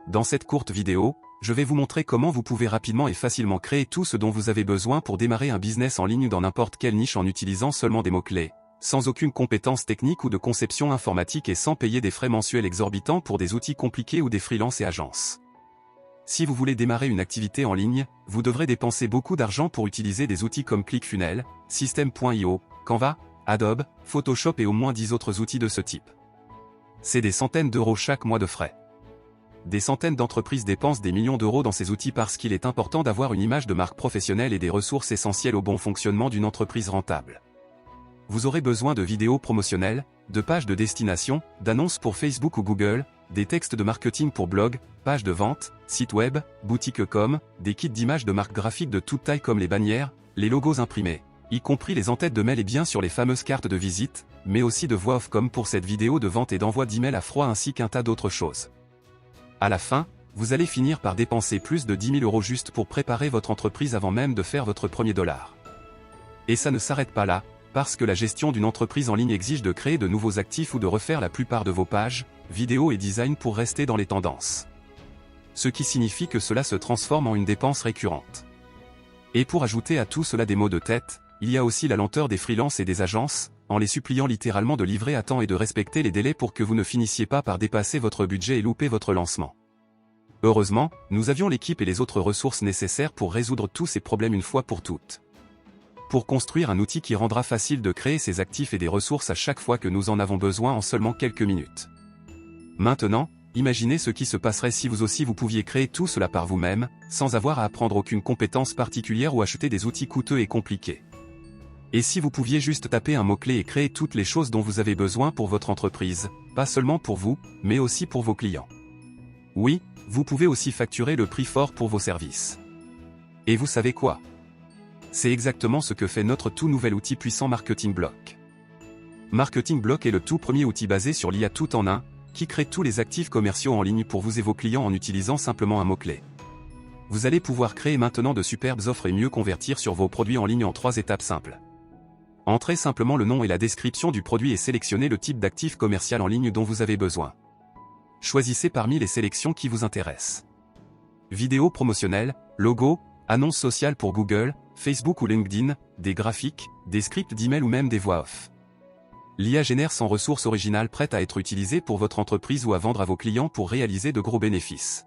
Dans cette courte vidéo, je vais vous montrer comment vous pouvez rapidement et facilement créer tout ce dont vous avez besoin pour démarrer un business en ligne dans n'importe quelle niche en utilisant seulement des mots-clés, sans aucune compétence technique ou de conception informatique et sans payer des frais mensuels exorbitants pour des outils compliqués ou des freelances et agences. Si vous voulez démarrer une activité en ligne, vous devrez dépenser beaucoup d'argent pour utiliser des outils comme ClickFunnels, System.io, Canva, Adobe, Photoshop et au moins 10 autres outils de ce type. C'est des centaines d'euros chaque mois de frais. Des centaines d'entreprises dépensent des millions d'euros dans ces outils parce qu'il est important d'avoir une image de marque professionnelle et des ressources essentielles au bon fonctionnement d'une entreprise rentable. Vous aurez besoin de vidéos promotionnelles, de pages de destination, d'annonces pour Facebook ou Google, des textes de marketing pour blog, pages de vente, sites web, boutiques e-com, des kits d'images de marques graphiques de toute taille comme les bannières, les logos imprimés, y compris les en-têtes de mail et bien sûr les fameuses cartes de visite, mais aussi de voix off comme pour cette vidéo de vente et d'envoi d'emails à froid ainsi qu'un tas d'autres choses. À la fin, vous allez finir par dépenser plus de 10 000 euros juste pour préparer votre entreprise avant même de faire votre premier dollar. Et ça ne s'arrête pas là, parce que la gestion d'une entreprise en ligne exige de créer de nouveaux actifs ou de refaire la plupart de vos pages, vidéos et design pour rester dans les tendances. Ce qui signifie que cela se transforme en une dépense récurrente. Et pour ajouter à tout cela des maux de tête, il y a aussi la lenteur des freelances et des agences, en les suppliant littéralement de livrer à temps et de respecter les délais pour que vous ne finissiez pas par dépasser votre budget et louper votre lancement. Heureusement, nous avions l'équipe et les autres ressources nécessaires pour résoudre tous ces problèmes une fois pour toutes. Pour construire un outil qui rendra facile de créer ces actifs et des ressources à chaque fois que nous en avons besoin en seulement quelques minutes. Maintenant, imaginez ce qui se passerait si vous aussi vous pouviez créer tout cela par vous-même, sans avoir à apprendre aucune compétence particulière ou acheter des outils coûteux et compliqués. Et si vous pouviez juste taper un mot-clé et créer toutes les choses dont vous avez besoin pour votre entreprise, pas seulement pour vous, mais aussi pour vos clients. Oui, vous pouvez aussi facturer le prix fort pour vos services. Et vous savez quoi? C'est exactement ce que fait notre tout nouvel outil puissant Marketing Block. Marketing Block est le tout premier outil basé sur l'IA tout en un, qui crée tous les actifs commerciaux en ligne pour vous et vos clients en utilisant simplement un mot-clé. Vous allez pouvoir créer maintenant de superbes offres et mieux convertir sur vos produits en ligne en 3 étapes simples. Entrez simplement le nom et la description du produit et sélectionnez le type d'actif commercial en ligne dont vous avez besoin. Choisissez parmi les sélections qui vous intéressent. Vidéo promotionnelle, logo, annonces sociales pour Google, Facebook ou LinkedIn, des graphiques, des scripts d'email ou même des voix off. L'IA génère 100 ressources originales prêtes à être utilisées pour votre entreprise ou à vendre à vos clients pour réaliser de gros bénéfices.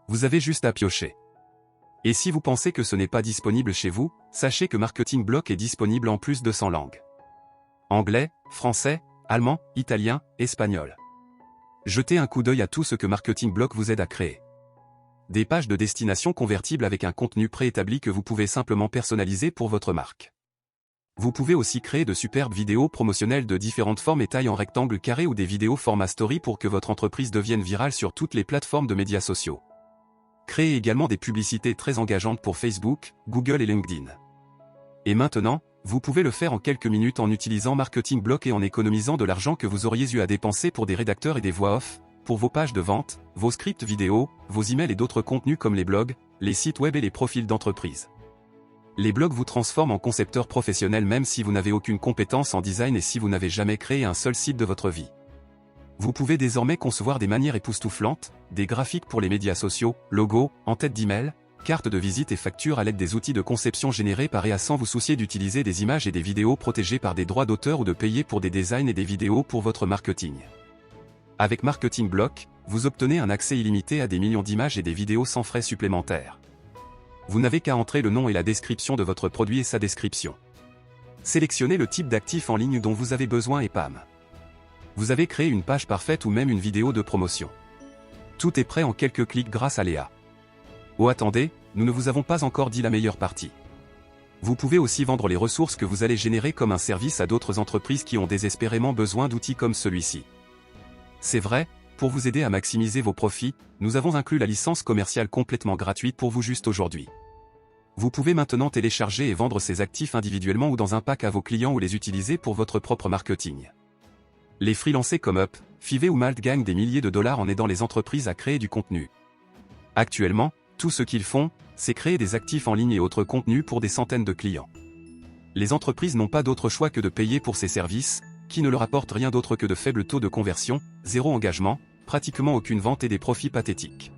Vous avez juste à piocher. Et si vous pensez que ce n'est pas disponible chez vous, sachez que Marketing Block est disponible en plus de 100 langues. Anglais, français, allemand, italien, espagnol. Jetez un coup d'œil à tout ce que Marketing Block vous aide à créer. Des pages de destination convertibles avec un contenu préétabli que vous pouvez simplement personnaliser pour votre marque. Vous pouvez aussi créer de superbes vidéos promotionnelles de différentes formes et tailles en rectangle carré ou des vidéos format story pour que votre entreprise devienne virale sur toutes les plateformes de médias sociaux. Créez également des publicités très engageantes pour Facebook, Google et LinkedIn. Et maintenant, vous pouvez le faire en quelques minutes en utilisant Marketing Block et en économisant de l'argent que vous auriez eu à dépenser pour des rédacteurs et des voix off, pour vos pages de vente, vos scripts vidéo, vos emails et d'autres contenus comme les blogs, les sites web et les profils d'entreprise. Les blogs vous transforment en concepteur professionnel même si vous n'avez aucune compétence en design et si vous n'avez jamais créé un seul site de votre vie. Vous pouvez désormais concevoir des manières époustouflantes, des graphiques pour les médias sociaux, logos, en-tête d'email, cartes de visite et factures à l'aide des outils de conception générés par IA sans vous soucier d'utiliser des images et des vidéos protégées par des droits d'auteur ou de payer pour des designs et des vidéos pour votre marketing. Avec Marketing Block, vous obtenez un accès illimité à des millions d'images et des vidéos sans frais supplémentaires. Vous n'avez qu'à entrer le nom et la description de votre produit et sa description. Sélectionnez le type d'actif en ligne dont vous avez besoin et pam. Vous avez créé une page parfaite ou même une vidéo de promotion. Tout est prêt en quelques clics grâce à l'IA. Oh attendez, nous ne vous avons pas encore dit la meilleure partie. Vous pouvez aussi vendre les ressources que vous allez générer comme un service à d'autres entreprises qui ont désespérément besoin d'outils comme celui-ci. C'est vrai, pour vous aider à maximiser vos profits, nous avons inclus la licence commerciale complètement gratuite pour vous juste aujourd'hui. Vous pouvez maintenant télécharger et vendre ces actifs individuellement ou dans un pack à vos clients ou les utiliser pour votre propre marketing. Les freelancers comme Up, Fiverr ou Malt gagnent des milliers de dollars en aidant les entreprises à créer du contenu. Actuellement, tout ce qu'ils font, c'est créer des actifs en ligne et autres contenus pour des centaines de clients. Les entreprises n'ont pas d'autre choix que de payer pour ces services, qui ne leur apportent rien d'autre que de faibles taux de conversion, zéro engagement, pratiquement aucune vente et des profits pathétiques.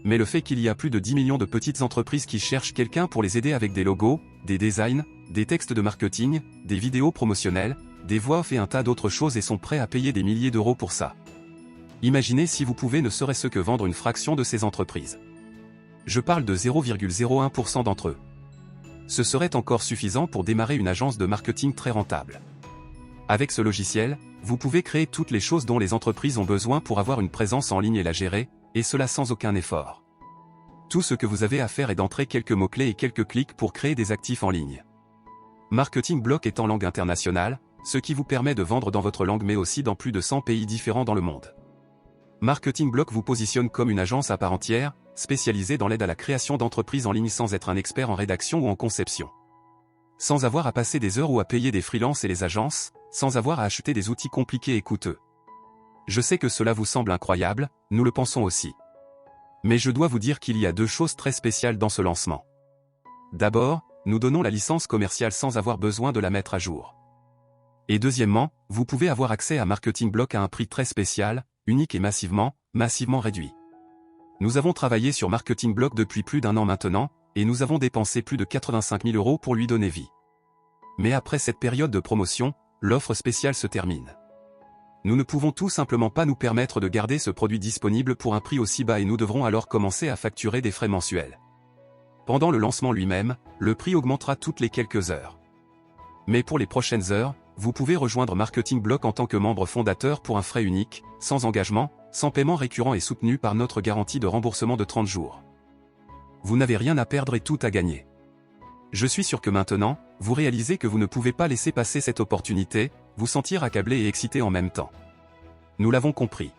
Mais le fait qu'il y a plus de 10 millions de petites entreprises qui cherchent quelqu'un pour les aider avec des logos, des designs, des textes de marketing, des vidéos promotionnelles, des voix off et un tas d'autres choses et sont prêts à payer des milliers d'euros pour ça. Imaginez si vous pouvez ne serait-ce que vendre une fraction de ces entreprises. Je parle de 0,01% d'entre eux. Ce serait encore suffisant pour démarrer une agence de marketing très rentable. Avec ce logiciel, vous pouvez créer toutes les choses dont les entreprises ont besoin pour avoir une présence en ligne et la gérer, et cela sans aucun effort. Tout ce que vous avez à faire est d'entrer quelques mots-clés et quelques clics pour créer des actifs en ligne. Marketing Block est en langue internationale, ce qui vous permet de vendre dans votre langue mais aussi dans plus de 100 pays différents dans le monde. Marketing Block vous positionne comme une agence à part entière, spécialisée dans l'aide à la création d'entreprises en ligne sans être un expert en rédaction ou en conception. Sans avoir à passer des heures ou à payer des freelances et les agences, sans avoir à acheter des outils compliqués et coûteux. Je sais que cela vous semble incroyable, nous le pensons aussi. Mais je dois vous dire qu'il y a deux choses très spéciales dans ce lancement. D'abord, nous donnons la licence commerciale sans avoir besoin de la mettre à jour. Et deuxièmement, vous pouvez avoir accès à Marketing Block à un prix très spécial, unique et massivement réduit. Nous avons travaillé sur Marketing Block depuis plus d'1 an maintenant, et nous avons dépensé plus de 85 000 € pour lui donner vie. Mais après cette période de promotion, l'offre spéciale se termine. Nous ne pouvons tout simplement pas nous permettre de garder ce produit disponible pour un prix aussi bas et nous devrons alors commencer à facturer des frais mensuels. Pendant le lancement lui-même, le prix augmentera toutes les quelques heures. Mais pour les prochaines heures, vous pouvez rejoindre Marketing Block en tant que membre fondateur pour un frais unique, sans engagement, sans paiement récurrent et soutenu par notre garantie de remboursement de 30 jours. Vous n'avez rien à perdre et tout à gagner. Je suis sûr que maintenant, vous réalisez que vous ne pouvez pas laisser passer cette opportunité, vous sentir accablé et excité en même temps. Nous l'avons compris.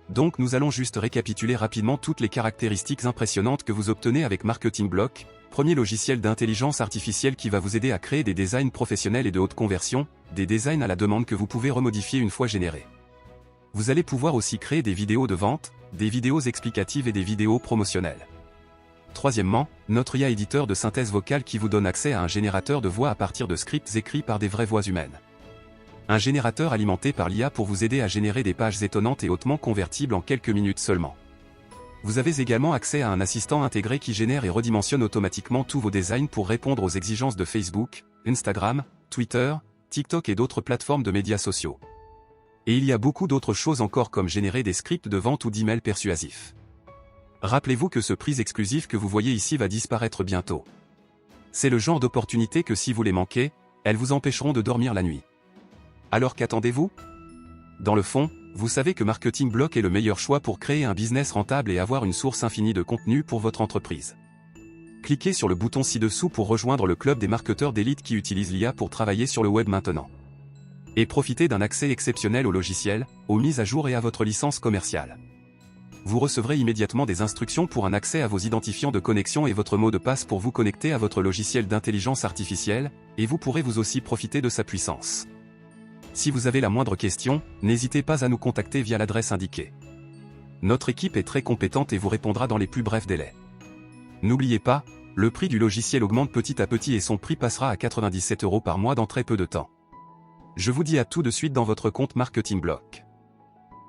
Donc nous allons juste récapituler rapidement toutes les caractéristiques impressionnantes que vous obtenez avec Marketing Block, premier logiciel d'intelligence artificielle qui va vous aider à créer des designs professionnels et de haute conversion, des designs à la demande que vous pouvez remodifier une fois générés. Vous allez pouvoir aussi créer des vidéos de vente, des vidéos explicatives et des vidéos promotionnelles. Troisièmement, notre IA éditeur de synthèse vocale qui vous donne accès à un générateur de voix à partir de scripts écrits par des vraies voix humaines. Un générateur alimenté par l'IA pour vous aider à générer des pages étonnantes et hautement convertibles en quelques minutes seulement. Vous avez également accès à un assistant intégré qui génère et redimensionne automatiquement tous vos designs pour répondre aux exigences de Facebook, Instagram, Twitter, TikTok et d'autres plateformes de médias sociaux. Et il y a beaucoup d'autres choses encore comme générer des scripts de vente ou d'emails persuasifs. Rappelez-vous que ce prix exclusif que vous voyez ici va disparaître bientôt. C'est le genre d'opportunité que si vous les manquez, elles vous empêcheront de dormir la nuit. Alors qu'attendez-vous? Dans le fond, vous savez que Marketing Block est le meilleur choix pour créer un business rentable et avoir une source infinie de contenu pour votre entreprise. Cliquez sur le bouton ci-dessous pour rejoindre le club des marketeurs d'élite qui utilisent l'IA pour travailler sur le web maintenant. Et profitez d'un accès exceptionnel au logiciel, aux mises à jour et à votre licence commerciale. Vous recevrez immédiatement des instructions pour un accès à vos identifiants de connexion et votre mot de passe pour vous connecter à votre logiciel d'intelligence artificielle, et vous pourrez vous aussi profiter de sa puissance. Si vous avez la moindre question, n'hésitez pas à nous contacter via l'adresse indiquée. Notre équipe est très compétente et vous répondra dans les plus brefs délais. N'oubliez pas, le prix du logiciel augmente petit à petit et son prix passera à 97 € par mois dans très peu de temps. Je vous dis à tout de suite dans votre compte Marketing Block.